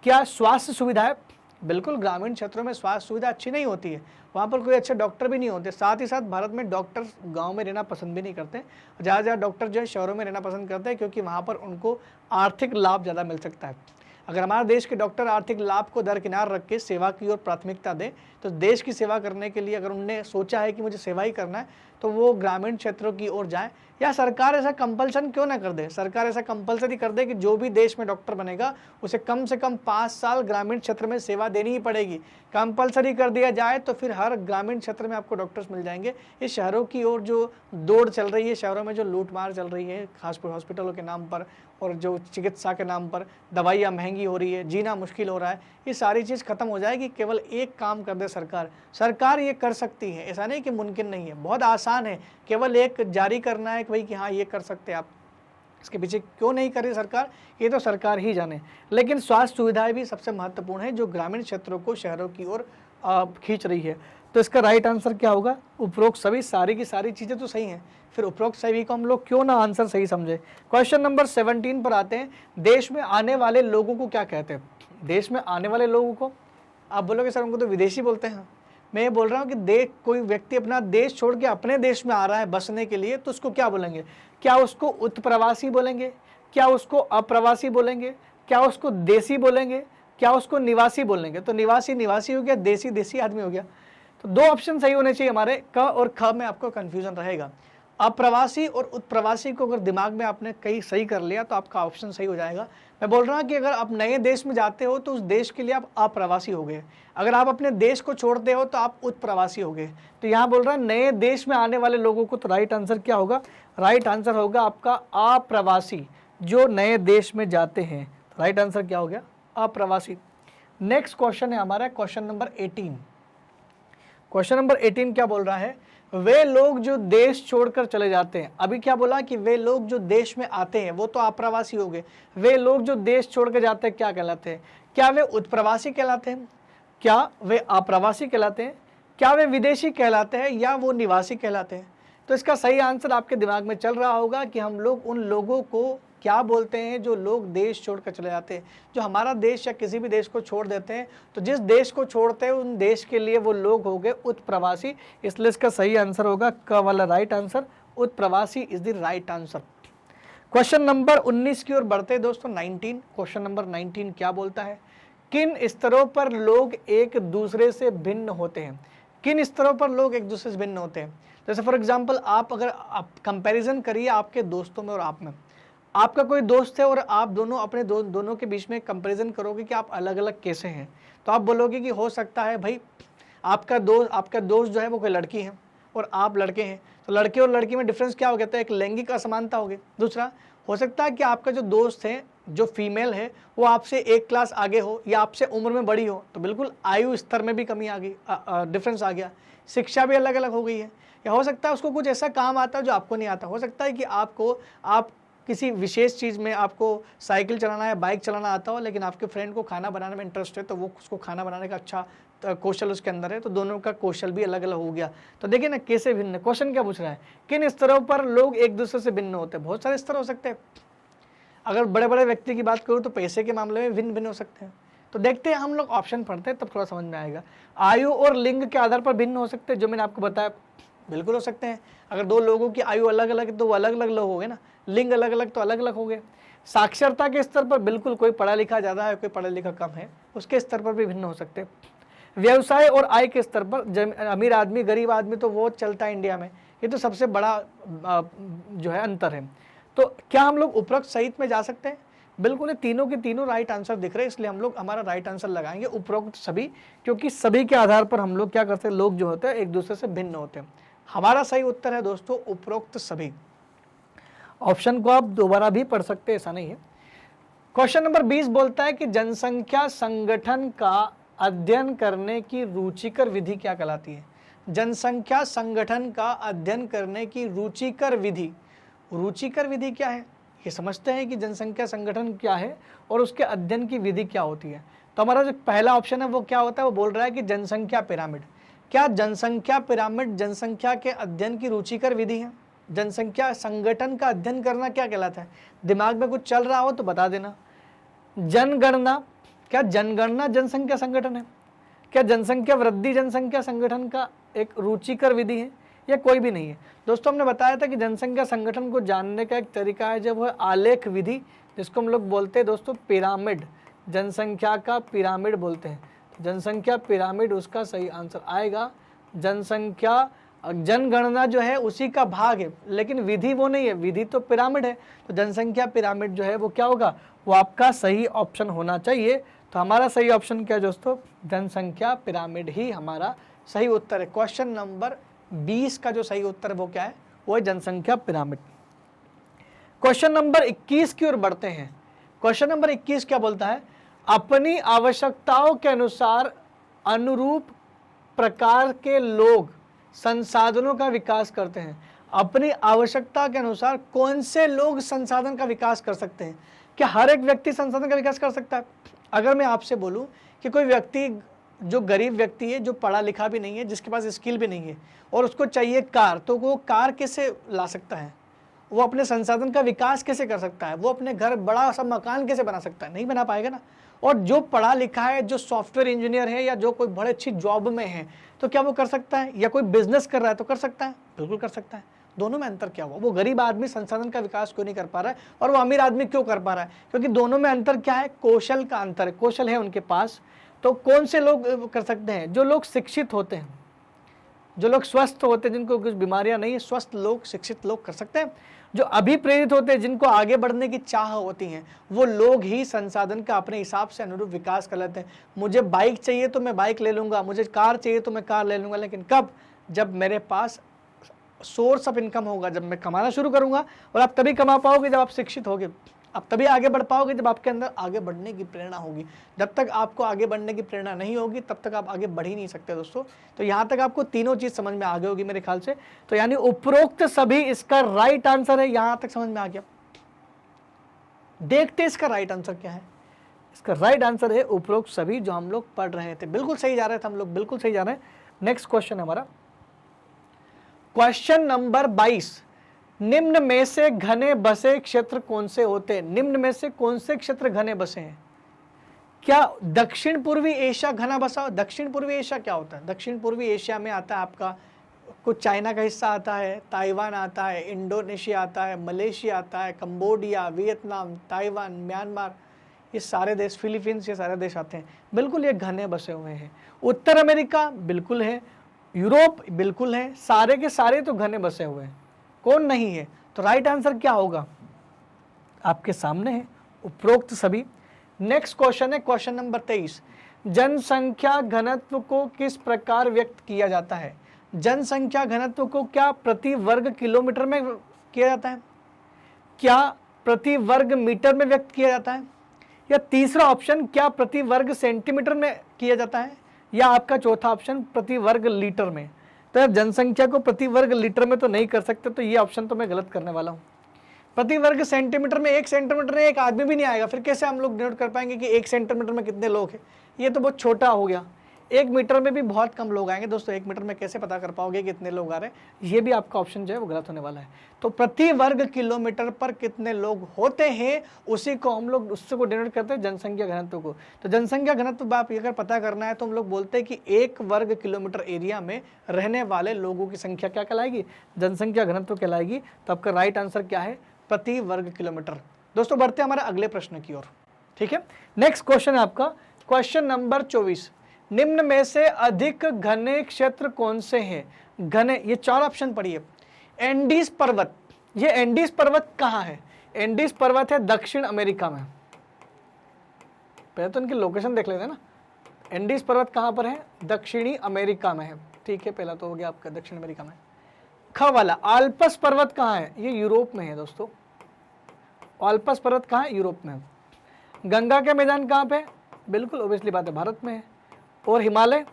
Speaker 1: क्या स्वास्थ्य सुविधाएं? बिल्कुल, ग्रामीण क्षेत्रों में स्वास्थ्य सुविधा अच्छी नहीं होती है, वहाँ पर कोई अच्छे डॉक्टर भी नहीं होते। साथ ही साथ भारत में डॉक्टर गांव में रहना पसंद भी नहीं करते, ज़्यादा डॉक्टर जो है शहरों में रहना पसंद करते हैं क्योंकि वहाँ पर उनको आर्थिक लाभ ज़्यादा मिल सकता है। अगर हमारा देश के डॉक्टर आर्थिक लाभ को दरकिनार रख के सेवा की ओर प्राथमिकता दें, तो देश की सेवा करने के लिए अगर उन्होंने सोचा है कि मुझे सेवा ही करना है, तो वो ग्रामीण क्षेत्रों की ओर जाएं। या सरकार ऐसा कंपल्सन क्यों ना कर दे, सरकार ऐसा कंपल्सरी कर दे कि जो भी देश में डॉक्टर बनेगा उसे कम से कम 5 साल ग्रामीण क्षेत्र में सेवा देनी ही पड़ेगी। कंपल्सरी कर दिया जाए तो फिर हर ग्रामीण क्षेत्र में आपको डॉक्टर्स मिल जाएंगे। इस शहरों की ओर जो दौड़ चल रही है, शहरों में जो लूटमार चल रही है खास हॉस्पिटलों के नाम पर और जो चिकित्सा के नाम पर दवाइयाँ महंगी हो रही है, जीना मुश्किल हो रहा है, ये सारी चीज़ खत्म हो जाएगी। केवल एक काम कर दे सरकार ये कर सकती है, ऐसा नहीं कि मुमकिन नहीं है, बहुत आसान है। केवल एक जारी करना है कि भाई कि हाँ ये कर सकते हैं आप। इसके पीछे क्यों नहीं कर रही सरकार, ये तो सरकार ही जाने। लेकिन स्वास्थ्य सुविधाएं भी सबसे महत्वपूर्ण है जो ग्रामीण क्षेत्रों को शहरों की ओर खींच रही है। तो इसका राइट आंसर क्या होगा? उपरोक्त सभी, सारी की सारी चीज़ें तो सही हैं, फिर उपरोक्त सभी को हम लोग क्यों ना आंसर सही समझे। क्वेश्चन नंबर 17 पर आते हैं। देश में आने वाले लोगों को क्या कहते हैं? देश में आने वाले लोगों को आप बोलोगे सर उनको तो विदेशी बोलते हैं। मैं ये बोल रहा हूँ कि कोई व्यक्ति अपना देश छोड़ के अपने देश में आ रहा है बसने के लिए, तो उसको क्या बोलेंगे? क्या उसको उत्प्रवासी बोलेंगे? क्या उसको अप्रवासी बोलेंगे? क्या उसको देसी बोलेंगे? क्या उसको निवासी बोलेंगे? तो निवासी निवासी हो गया, देसी देसी आदमी हो गया। तो 2 ऑप्शन सही होने चाहिए हमारे, क और ख में आपको कंफ्यूजन रहेगा। अप्रवासी और उत्प्रवासी को अगर दिमाग में आपने कहीं सही कर लिया तो आपका ऑप्शन सही हो जाएगा। मैं बोल रहा हूँ कि अगर आप नए देश में जाते हो तो उस देश के लिए आप अप्रवासी हो गए, अगर आप अपने देश को छोड़ते हो तो आप उत्प्रवासी हो गए। तो यहाँ बोल रहा है नए देश में आने वाले लोगों को, तो राइट आंसर क्या होगा? राइट आंसर होगा आपका अप्रवासी, जो नए देश में जाते हैं। राइट आंसर क्या हो गया? अप्रवासी। नेक्स्ट क्वेश्चन है हमारा क्वेश्चन नंबर 18। क्वेश्चन नंबर 18 क्या बोल रहा है? वे लोग जो देश छोड़कर चले जाते हैं। अभी क्या बोला कि वे लोग जो देश में आते हैं वो तो अप्रवासी हो गए। वे लोग जो देश छोड़ कर जाते हैं क्या कहलाते हैं? क्या वे उत्प्रवासी कहलाते हैं? क्या वे अप्रवासी कहलाते हैं? क्या वे विदेशी कहलाते हैं या वो निवासी कहलाते हैं? तो इसका सही आंसर आपके दिमाग में चल रहा होगा कि हम लोग उन लोगों को क्या बोलते हैं जो लोग देश छोड़कर चले जाते हैं। जो हमारा देश या किसी भी देश को छोड़ देते हैं, तो जिस देश को छोड़ते हैं उन देश के लिए वो लोग हो गए उत्प्रवासी। इसलिए इसका सही आंसर होगा क वाला राइट आंसर, उत्प्रवासी is the right answer. Question number 19 की ओर बढ़ते हैं दोस्तों। 19, क्वेश्चन नंबर 19 क्या बोलता है? किन स्तरों पर लोग एक दूसरे से भिन्न होते हैं? किन स्तरों पर लोग एक दूसरे से भिन्न होते हैं? जैसे फॉर एग्जाम्पल आप अगर आप कंपेरिजन करिए आपके दोस्तों में और आप में, आपका कोई दोस्त है और आप दोनों अपने दोनों के बीच में कंपैरिजन करोगे कि आप अलग अलग कैसे हैं, तो आप बोलोगे कि हो सकता है भाई आपका दोस्त जो है वो कोई लड़की है और आप लड़के हैं, तो लड़के और लड़की में डिफरेंस क्या हो गया? तो एक लैंगिक असमानता हो गई। दूसरा हो सकता है कि आपका जो दोस्त है जो फीमेल है वो आपसे 1 क्लास आगे हो या आपसे उम्र में बड़ी हो, तो बिल्कुल आयु स्तर में भी कमी आ गई, डिफरेंस आ गया। शिक्षा भी अलग अलग हो गई है। या हो सकता है उसको कुछ ऐसा काम आता है जो आपको नहीं आता। हो सकता है कि आप किसी विशेष चीज़ में आपको साइकिल चलाना या बाइक चलाना आता हो, लेकिन आपके फ्रेंड को खाना बनाने में इंटरेस्ट है, तो वो उसको खाना बनाने का अच्छा कौशल उसके अंदर है, तो दोनों का कौशल भी अलग अलग हो गया। तो देखिए ना कैसे भिन्न। क्वेश्चन क्या पूछ रहा है? किन स्तरों पर लोग एक दूसरे से भिन्न होते हैं? बहुत सारे स्तर हो सकते हैं। अगर बड़े बड़े व्यक्ति की बात करूँ तो पैसे के मामले में भिन्न भिन्न हो सकते हैं। तो देखते हैं, हम लोग ऑप्शन पढ़ते हैं तब थोड़ा समझ में आएगा। आयु और लिंग के आधार पर भिन्न हो सकते हैं, जो मैंने आपको बताया बिल्कुल हो सकते हैं। अगर 2 लोगों की आयु अलग अलग है तो वो अलग अलग लोग हो गए ना, लिंग अलग अलग तो अलग अलग हो गए। साक्षरता के स्तर पर बिल्कुल, कोई पढ़ा लिखा ज़्यादा है कोई पढ़ा लिखा कम है, उसके स्तर पर भी भिन्न हो सकते हैं। व्यवसाय और आय के स्तर पर अमीर आदमी गरीब आदमी तो वो चलता है इंडिया में, ये तो सबसे बड़ा जो है अंतर है। तो क्या हम लोग उपरोक्त सहित में जा सकते हैं? बिल्कुल, तीनों के तीनों राइट आंसर दिख रहे हैं, इसलिए हम लोग हमारा राइट आंसर लगाएंगे उपरोक्त सभी, क्योंकि सभी के आधार पर हम लोग क्या करते हैं, लोग जो होते हैं एक दूसरे से भिन्न होते हैं। हमारा सही उत्तर है दोस्तों उपरोक्त सभी। ऑप्शन को आप दोबारा भी पढ़ सकते हैं, ऐसा नहीं है। क्वेश्चन नंबर 20 बोलता है कि जनसंख्या संगठन का अध्ययन करने की रुचिकर विधि क्या कहलाती है? जनसंख्या संगठन का अध्ययन करने की रुचिकर विधि। रुचिकर विधि क्या है ये समझते हैं कि जनसंख्या संगठन क्या है और उसके अध्ययन की विधि क्या होती है। तो हमारा जो पहला ऑप्शन है वो क्या होता है, वो बोल रहा है कि जनसंख्या पिरामिड। क्या जनसंख्या पिरामिड जनसंख्या के अध्ययन की रुचिकर विधि है? जनसंख्या संगठन का अध्ययन करना क्या कहलाता है? दिमाग में कुछ चल रहा हो तो बता देना। जनगणना, क्या जनगणना जनसंख्या संगठन है? क्या जनसंख्या वृद्धि जनसंख्या संगठन का एक रुचिकर विधि है? या कोई भी नहीं है। दोस्तों हमने बताया था कि जनसंख्या संगठन को जानने का एक तरीका है जब वह आलेख विधि, जिसको हम लोग बोलते हैं दोस्तों पिरामिड, जनसंख्या का पिरामिड बोलते हैं। तो जनसंख्या पिरामिड उसका सही आंसर आएगा। जनसंख्या जनगणना जो है उसी का भाग है, लेकिन विधि वो नहीं है, विधि तो पिरामिड है। तो जनसंख्या पिरामिड जो है वो क्या होगा, वो आपका सही ऑप्शन होना चाहिए। तो हमारा सही ऑप्शन क्या है दोस्तों, जनसंख्या पिरामिड ही हमारा सही उत्तर है। क्वेश्चन नंबर 20 का जो सही उत्तर है वो क्या है, वो है जनसंख्या पिरामिड। क्वेश्चन नंबर 21 की ओर बढ़ते हैं। क्वेश्चन नंबर 21 क्या बोलता है, अपनी आवश्यकताओं के अनुसार अनुरूप प्रकार के लोग संसाधनों का विकास करते हैं। अपनी आवश्यकता के अनुसार कौन से लोग संसाधन का विकास कर सकते हैं? क्या हर एक व्यक्ति संसाधन का विकास कर सकता है? अगर मैं आपसे बोलूं कि कोई व्यक्ति जो गरीब व्यक्ति है, जो पढ़ा लिखा भी नहीं है, जिसके पास स्किल भी नहीं है और उसको चाहिए कार, तो वो कार कैसे ला सकता है? वो अपने संसाधन का विकास कैसे कर सकता है? वो अपने घर बड़ा सा मकान कैसे बना सकता है? नहीं बना पाएगा ना। और जो पढ़ा लिखा है, जो सॉफ्टवेयर इंजीनियर है या जो कोई बड़े अच्छी जॉब में है, तो क्या वो कर सकता है? या कोई बिजनेस कर रहा है तो कर सकता है? बिल्कुल कर सकता है। दोनों में अंतर क्या हुआ? वो गरीब आदमी संसाधन का विकास क्यों नहीं कर पा रहा है और वो अमीर आदमी क्यों कर पा रहा है? क्योंकि दोनों में अंतर क्या है, कौशल का अंतर है। कौशल है उनके पास। तो कौन से लोग कर सकते हैं? जो लोग शिक्षित होते हैं, जो लोग स्वस्थ होते हैं, जिनको कुछ बीमारियां नहीं है, स्वस्थ लोग, शिक्षित लोग कर सकते हैं। जो अभिप्रेरित होते हैं, जिनको आगे बढ़ने की चाह होती है, वो लोग ही संसाधन का अपने हिसाब से अनुरूप विकास कर लेते हैं। मुझे बाइक चाहिए तो मैं बाइक ले लूंगा, मुझे कार चाहिए तो मैं कार ले लूंगा, लेकिन कब? जब मेरे पास सोर्स ऑफ इनकम होगा, जब मैं कमाना शुरू करूंगा। और आप तभी कमा पाओगे जब आप शिक्षित होगे, आप तभी आगे बढ़ पाओगे जब आपके अंदर आगे बढ़ने की प्रेरणा होगी। जब तक आपको आगे बढ़ने की प्रेरणा नहीं होगी तब तक आप आगे बढ़ ही नहीं सकते दोस्तों। तो यहाँ तक आपको तीनों चीज समझ में आ गई होगी मेरे ख्याल से। तो यानी उपरोक्त सभी इसका राइट आंसर है। यहाँ तक समझ में आ गया? देखते इसका राइट आंसर क्या है। इसका राइट आंसर है उपरोक्त सभी, जो हम लोग पढ़ रहे थे। बिल्कुल सही जा रहे थे हम लोग, बिल्कुल सही जा रहे हैं। नेक्स्ट क्वेश्चन है हमारा क्वेश्चन नंबर 22। निम्न में से घने बसे क्षेत्र कौन से होते हैं? निम्न में से कौन से क्षेत्र घने बसे हैं? क्या दक्षिण पूर्वी एशिया घना बसा? दक्षिण पूर्वी एशिया क्या होता है? दक्षिण पूर्वी एशिया में आता है आपका कुछ चाइना का हिस्सा आता है, ताइवान आता है, इंडोनेशिया आता है, मलेशिया आता है, कंबोडिया, वियतनाम, ताइवान, म्यांमार, ये सारे देश, फिलीपींस, ये सारे देश आते हैं। बिल्कुल ये घने बसे हुए हैं। उत्तर अमेरिका बिल्कुल है, यूरोप बिल्कुल है, सारे के सारे तो घने बसे हुए हैं। कौन नहीं है? तो राइट आंसर क्या होगा आपके सामने है, उपरोक्त सभी। नेक्स्ट क्वेश्चन है क्वेश्चन नंबर 23। जनसंख्या घनत्व को किस प्रकार व्यक्त किया जाता है? जनसंख्या घनत्व को क्या प्रति वर्ग किलोमीटर में किया जाता है? क्या प्रति वर्ग मीटर में व्यक्त किया जाता है? या तीसरा ऑप्शन क्या प्रति वर्ग सेंटीमीटर में किया जाता है? या आपका चौथा ऑप्शन प्रति वर्ग लीटर में? तो अब जनसंख्या को प्रति वर्ग लीटर में तो नहीं कर सकते, तो ये ऑप्शन तो मैं गलत करने वाला हूँ। प्रति वर्ग सेंटीमीटर में, 1 सेंटीमीटर में एक आदमी भी नहीं आएगा, फिर कैसे हम लोग डिनोट कर पाएंगे कि 1 सेंटीमीटर में कितने लोग हैं? ये तो बहुत छोटा हो गया। 1 मीटर में भी बहुत कम लोग आएंगे दोस्तों। 1 मीटर में कैसे पता कर पाओगे कितने लोग आ रहे हैं? ये भी आपका ऑप्शन जो है वो गलत होने वाला है। तो प्रति वर्ग किलोमीटर पर कितने लोग होते हैं, उसी को हम लोग उससे को डिनोट करते हैं जनसंख्या घनत्व को। तो जनसंख्या घनत्व आप अगर पता करना है तो हम लोग बोलते हैं कि 1 वर्ग किलोमीटर एरिया में रहने वाले लोगों की संख्या क्या कहलाएगी? जनसंख्या घनत्व कहलाएगी। तो आपका राइट आंसर क्या है? प्रति वर्ग किलोमीटर। दोस्तों बढ़ते हैं हमारे अगले प्रश्न की ओर। ठीक है, नेक्स्ट क्वेश्चन है आपका क्वेश्चन नंबर 24। निम्न में से अधिक घने क्षेत्र कौन से हैं? घने, ये 4 ऑप्शन पढ़िए। एंडीज पर्वत, ये एंडीज पर्वत कहाँ है? एंडीज पर्वत है दक्षिण अमेरिका में। पहले तो इनकी लोकेशन देख लेते हैं ना। एंडीज पर्वत कहाँ पर है? दक्षिणी अमेरिका में है। ठीक है, पहला तो हो गया आपका दक्षिण अमेरिका में। ख वाला आल्पस पर्वत कहाँ है? ये यूरोप में है दोस्तों। आल्पस पर्वत कहाँ है? यूरोप में है। गंगा के मैदान कहाँ पे? बिल्कुल ओबियसली बात है, भारत में है। और हिमालय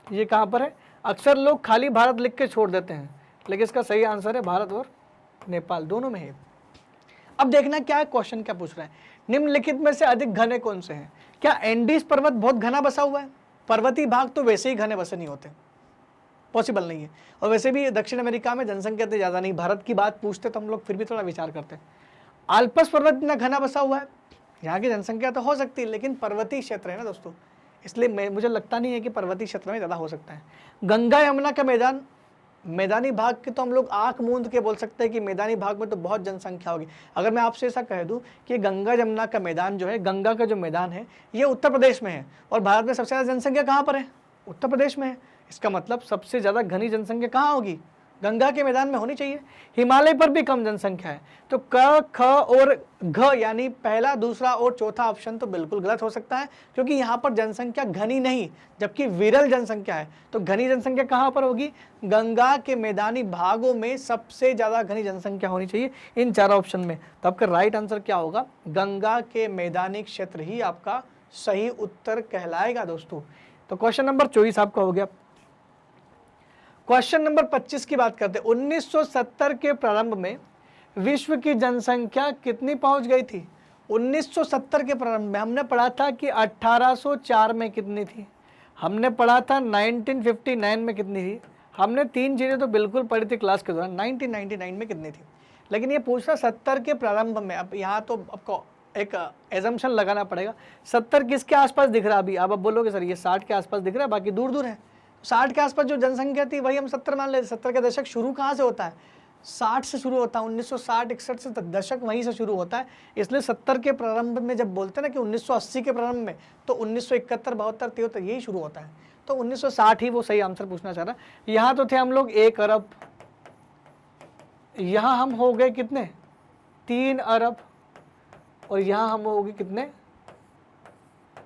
Speaker 1: ये कहाँ पर है? अक्सर लोग खाली भारत लिख के छोड़ देते हैं, लेकिन इसका सही आंसर है भारत और नेपाल, दोनों में है। अब देखना क्या है क्वेश्चन क्या पूछ रहा है। निम्नलिखित में से अधिक घने कौन से हैं? क्या एंडीज पर्वत बहुत घना बसा हुआ है? पर्वतीय भाग तो वैसे ही घने बसे नहीं होते, पॉसिबल नहीं है। और वैसे भी दक्षिण अमेरिका में जनसंख्या तो ज़्यादा नहीं। भारत की बात पूछते तो हम लोग फिर भी थोड़ा विचार करते हैं। आल्पस पर्वत इतना घना बसा हुआ है, यहाँ की जनसंख्या तो हो सकती है, लेकिन पर्वतीय क्षेत्र है ना दोस्तों, इसलिए मुझे लगता नहीं है कि पर्वतीय क्षेत्र में ज़्यादा हो सकता है। गंगा यमुना का मैदान मैदानी भाग के तो हम लोग आंख मूंद के बोल सकते हैं कि मैदानी भाग में तो बहुत जनसंख्या होगी। अगर मैं आपसे ऐसा कह दूं कि गंगा जमुना का मैदान जो है, गंगा का जो मैदान है ये उत्तर प्रदेश में है, और भारत में सबसे ज़्यादा जनसंख्या कहाँ पर है? उत्तर प्रदेश में है। इसका मतलब सबसे ज़्यादा घनी जनसंख्या कहाँ होगी? गंगा के मैदान में होनी चाहिए। हिमालय पर भी कम जनसंख्या है, तो क, ख और घ यानी पहला, दूसरा और चौथा ऑप्शन तो बिल्कुल गलत हो सकता है, क्योंकि यहाँ पर जनसंख्या घनी नहीं जबकि विरल जनसंख्या है। तो घनी जनसंख्या कहाँ पर होगी? गंगा के मैदानी भागों में सबसे ज़्यादा घनी जनसंख्या होनी चाहिए इन चारों ऑप्शन में। तो आपका राइट आंसर क्या होगा? गंगा के मैदानी क्षेत्र ही आपका सही उत्तर कहलाएगा दोस्तों। तो क्वेश्चन नंबर 24 आपका हो गया। क्वेश्चन नंबर 25 की बात करते हैं। 1970 के प्रारंभ में विश्व की जनसंख्या कितनी पहुंच गई थी? 1970 के प्रारंभ में हमने पढ़ा था कि 1804 में कितनी थी, हमने पढ़ा था 1959 में कितनी थी, हमने तीन चीज़ें तो बिल्कुल पढ़ी थी क्लास के दौरान। 1999 में कितनी थी, लेकिन ये पूछ रहा 70 के प्रारंभ में। अब यहाँ तो आपको एक एजम्पशन लगाना पड़ेगा। 70 किसके आसपास दिख रहा है अभी? अब आप बोलोगे सर ये 60 के आसपास दिख रहा है, बाकी दूर दूर है। 60 के आसपास जो जनसंख्या थी वही हम 70 मान लेते। 70 का दशक शुरू कहाँ से होता है? 60 से शुरू होता है। 1960-61 से दशक वहीं से शुरू होता है। इसलिए 70 के प्रारंभ में जब बोलते हैं ना कि 1980 के प्रारंभ में, तो 1971, 72, 73 यही शुरू होता है। तो 1960 ही वो सही आंसर पूछना चाह रहा है। यहाँ तो थे हम लोग 1 अरब, यहाँ हम हो गए कितने? 3 अरब, और यहाँ हम हो गए कितने?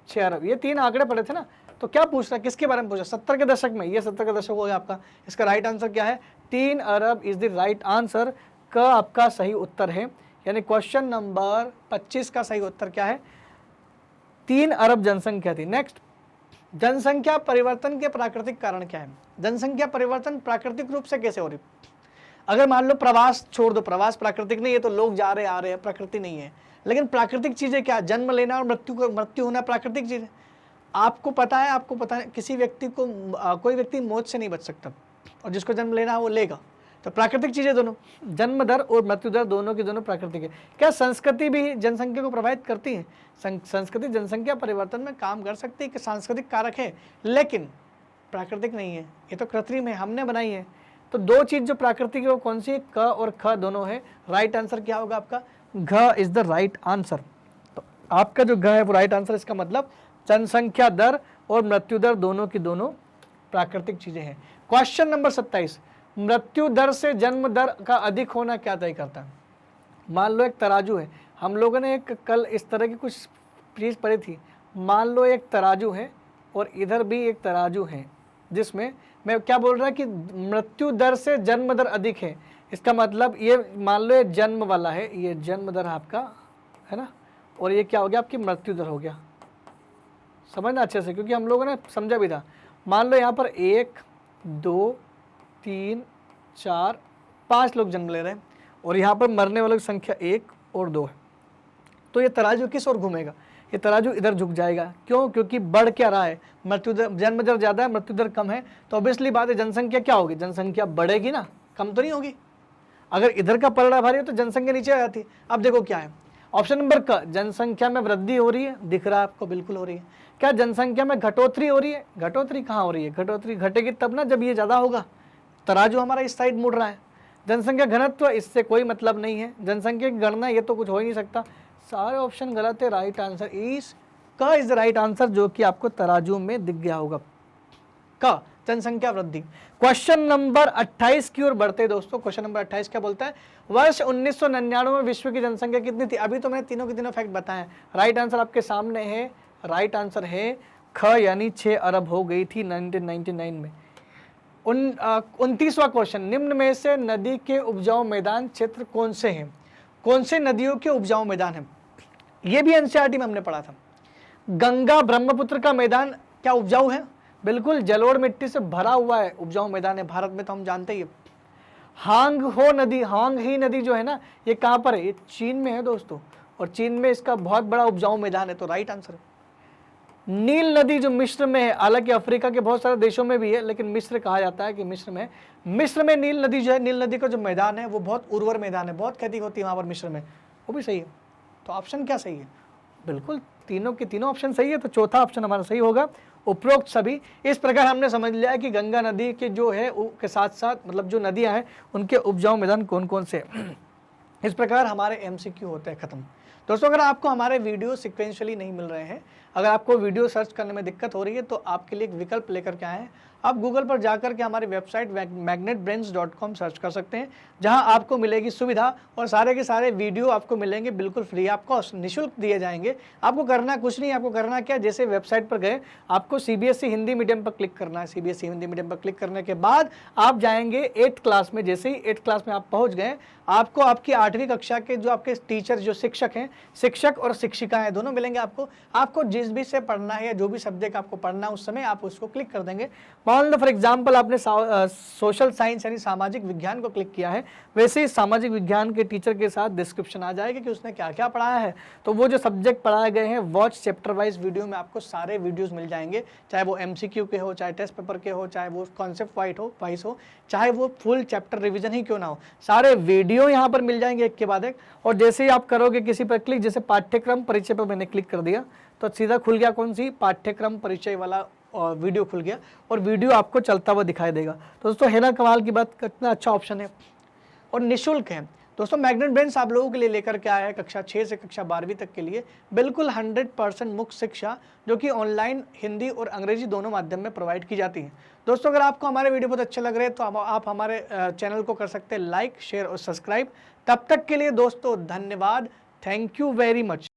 Speaker 1: 6 अरब। ये 3 आंकड़े पड़े थे ना। तो क्या पूछ रहा है, किसके बारे में पूछा? 70 के दशक में। ये 70 का दशक हो गया आपका। इसका राइट आंसर क्या है? 3 अरब इज द राइट आंसर का आपका सही उत्तर है। यानी क्वेश्चन नंबर 25 का सही उत्तर क्या है? 3 अरब जनसंख्या थी। नेक्स्ट, जनसंख्या परिवर्तन के प्राकृतिक कारण क्या है? जनसंख्या परिवर्तन प्राकृतिक रूप से कैसे हो रही? अगर मान लो प्रवास छोड़ दो, प्रवास प्राकृतिक नहीं है, तो लोग जा रहे आ रहे हैं, प्रकृति नहीं है। लेकिन प्राकृतिक चीजें क्या? जन्म लेना और मृत्यु होना प्राकृतिक चीज है। आपको पता है किसी व्यक्ति को कोई व्यक्ति मौत से नहीं बच सकता, और जिसको जन्म लेना है वो लेगा। तो प्राकृतिक चीजें दोनों, जन्म दर और मृत्यु दर दोनों की दोनों प्राकृतिक है। क्या संस्कृति भी जनसंख्या को प्रभावित करती है? संस्कृति जनसंख्या परिवर्तन में काम कर सकती है कि सांस्कृतिक कारक है, लेकिन प्राकृतिक नहीं है। ये तो कृत्रिम है, हमने बनाई है। तो दो चीज जो प्राकृतिक है वो कौन सी है? क और ख दोनों है। राइट आंसर क्या होगा आपका? घ इज द राइट आंसर। तो आपका जो घ है वो राइट आंसर। इसका मतलब जनसंख्या दर और मृत्यु दर दोनों की दोनों प्राकृतिक चीजें हैं। क्वेश्चन नंबर 27, मृत्यु दर से जन्म दर का अधिक होना क्या तय करता है? मान लो एक तराजू है, हम लोगों ने एक कल इस तरह की कुछ चीज पढ़ी थी। मान लो एक तराजू है और इधर भी एक तराजू है, जिसमें मैं क्या बोल रहा है कि मृत्यु दर से जन्म दर अधिक है। इसका मतलब ये मान लो ये जन्म वाला है, ये जन्म दर आपका है ना, और ये क्या हो गया? आपकी मृत्यु दर हो गया। समझना अच्छे से, क्योंकि हम लोगों ने समझा भी था। मान लो यहाँ पर 1, 2, 3, 4, 5 लोग जन्म ले रहे हैं, और यहाँ पर मरने वालों की संख्या 1 और 2 है। तो ये तराजू किस ओर घूमेगा? ये तराजू इधर झुक जाएगा। क्यों? क्योंकि बढ़ क्या रहा है? मृत्यु दर, जन्म दर ज़्यादा है, मृत्यु दर कम है। तो ऑब्वियसली बात है जनसंख्या क्या होगी? जनसंख्या बढ़ेगी ना, कम तो नहीं होगी। अगर इधर का पलड़ा भारी है तो जनसंख्या नीचे आ जाती है। अब देखो क्या है ऑप्शन नंबर क, जनसंख्या में वृद्धि हो रही है, दिख रहा है आपको, बिल्कुल हो रही है। क्या जनसंख्या में घटोतरी हो रही है? घटोतरी कहाँ हो रही है? घटोतरी घटेगी तब ना जब ये ज़्यादा होगा। तराजू हमारा इस साइड मुड़ रहा है। जनसंख्या घनत्व, इससे कोई मतलब नहीं है। जनसंख्या की गणना, ये तो कुछ हो ही नहीं सकता। सारे ऑप्शन गलत है। राइट आंसर इज क इज द राइट आंसर, जो कि आपको तराजू में दिख गया होगा। क, जनसंख्या वृद्धि। क्वेश्चन नंबर 28 की ओर बढ़ते दोस्तों। क्वेश्चन नंबर 28 क्या बोलता है? वर्ष 1999 में विश्व की जनसंख्या कितनी थी? अभी तो मैंने तीनों के तीनों फैक्ट बताए। राइट आंसर आपके सामने है। राइट आंसर है ख, यानी 6 अरब हो गई थी 1999 में। 29वां क्वेश्चन, निम्न में से नदी के उपजाऊ मैदान क्षेत्र कौन से हैं? कौन से नदियों के उपजाऊ मैदान हैं? ये भी एनसीईआरटी में हमने पढ़ा था। गंगा ब्रह्मपुत्र का मैदान क्या उपजाऊ है? बिल्कुल, जलोढ़ मिट्टी से भरा हुआ है, उपजाऊ मैदान है। भारत में तो हम जानते ही। हांग हो नदी, हांग ही नदी जो है ना, ये कहाँ पर है? ये चीन में है दोस्तों, और चीन में इसका बहुत बड़ा उपजाऊ मैदान है। तो राइट आंसर है। नील नदी जो मिस्र में है, हालांकि अफ्रीका के बहुत सारे देशों में भी है, लेकिन मिस्र कहा जाता है कि मिस्र में। मिस्र में नील नदी जो है, नील नदी का जो मैदान है वो बहुत उर्वर मैदान है, बहुत खेती होती है वहाँ पर मिस्र में। वो भी सही है। तो ऑप्शन क्या सही है? बिल्कुल तीनों के तीनों ऑप्शन सही है। तो चौथा ऑप्शन हमारा सही होगा, उपरोक्त सभी। इस प्रकार हमने समझ लिया कि गंगा नदी के जो है के साथ साथ मतलब जो नदियां हैं उनके उपजाऊ मैदान कौन कौन से। इस प्रकार हमारे एमसीक्यू होते हैं खत्म। दोस्तों अगर आपको हमारे वीडियो सिक्वेंशियली नहीं मिल रहे हैं, अगर आपको वीडियो सर्च करने में दिक्कत हो रही है, तो आपके लिए एक विकल्प लेकर के आए हैं। आप गूगल पर जाकर के हमारी वेबसाइट magnetbrains.com सर्च कर सकते हैं, जहां आपको मिलेगी सुविधा और सारे के सारे वीडियो आपको मिलेंगे बिल्कुल फ्री, आपको निःशुल्क दिए जाएंगे। आपको करना कुछ नहीं, आपको करना क्या, जैसे वेबसाइट पर गए आपको सीबीएसई हिंदी मीडियम पर क्लिक करना है। सीबीएसई हिंदी मीडियम पर क्लिक करने के बाद आप जाएंगे 8th क्लास में। जैसे ही 8th क्लास में आप पहुंच गए, आपको आपकी 8वीं कक्षा के जो आपके टीचर, जो शिक्षक हैं, शिक्षक और शिक्षिकाएं दोनों मिलेंगे आपको। आपको जिस भी से पढ़ना है या जो भी सब्जेक्ट आपको पढ़ना है उस समय आप उसको क्लिक कर देंगे। मान लो फॉर एग्जांपल आपने सोशल साइंस यानी सामाजिक विज्ञान को क्लिक किया है, वैसे ही सामाजिक विज्ञान के टीचर के साथ डिस्क्रिप्शन आ जाएगा कि उसने क्या क्या पढ़ाया है। तो वो जो सब्जेक्ट पढ़ाए गए हैं वॉच चैप्टर वाइज वीडियो में आपको सारे वीडियोस मिल जाएंगे, चाहे वो एमसीक्यू के हो, चाहे टेस्ट पेपर के हो, चाहे वो कॉन्सेप्ट वाइज हो, चाहे वो फुल चैप्टर रिविजन ही क्यों ना हो, सारे वीडियो यहाँ पर मिल जाएंगे एक के बाद एक। और जैसे ही आप करोगे किसी पर क्लिक, जैसे पाठ्यक्रम परिचय पर मैंने क्लिक कर दिया तो सीधा खुल गया कौन सी, पाठ्यक्रम परिचय वाला वीडियो खुल गया और वीडियो आपको चलता हुआ दिखाई देगा। तो दोस्तों है ना कमाल की बात, कितना अच्छा ऑप्शन है और निःशुल्क है। दोस्तों मैग्नेट ब्रेन्स आप लोगों के लिए लेकर के आया है कक्षा 6 से कक्षा 12वीं तक के लिए बिल्कुल 100% मुफ्त शिक्षा, जो कि ऑनलाइन हिंदी और अंग्रेजी दोनों माध्यम में प्रोवाइड की जाती है। दोस्तों अगर आपको हमारे वीडियो बहुत अच्छे लग रहे हैं तो आप हमारे चैनल को कर सकते हैं लाइक, शेयर और सब्सक्राइब। तब तक के लिए दोस्तों धन्यवाद, थैंक यू वेरी मच।